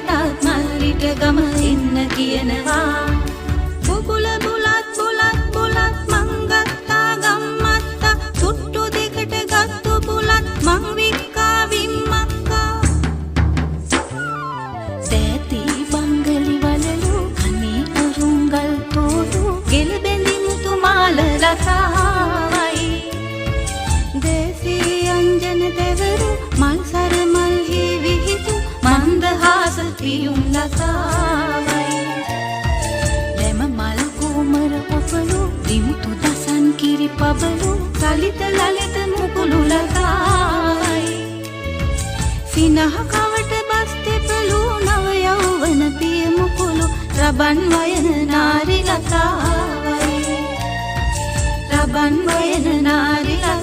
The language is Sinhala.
නැතත් මල්ලිට ගම එන්න කියනවා බුබුල බුලත් බුලත් බුලත් මං ගත්තා ගම්මත්තා චුට්ටු දෙකට ගත්තු බුලත් මං වික්කා විම්මක්කා සෑති බංගලි වලලු කනේ අරුංගල් තෝඩු ගෙල බැඳි මුතු මාල ලතාවයි දේසී අංජන දෙවරු මල් සර මල් හි විහිතු මන්දහාස පියුම් ලතාවයි ලැම මල් කුමර ඔපලු දිමුතු දසන් කිරි පබලු සලිත ලලිත මුකුළු ලතාවයි සිනහ කවට බස් තෙපලු නව යෞවන පිය මුකුළු රබන් වයන නාරි ලතාවයි රබන් වයන නාරි ලතාවයි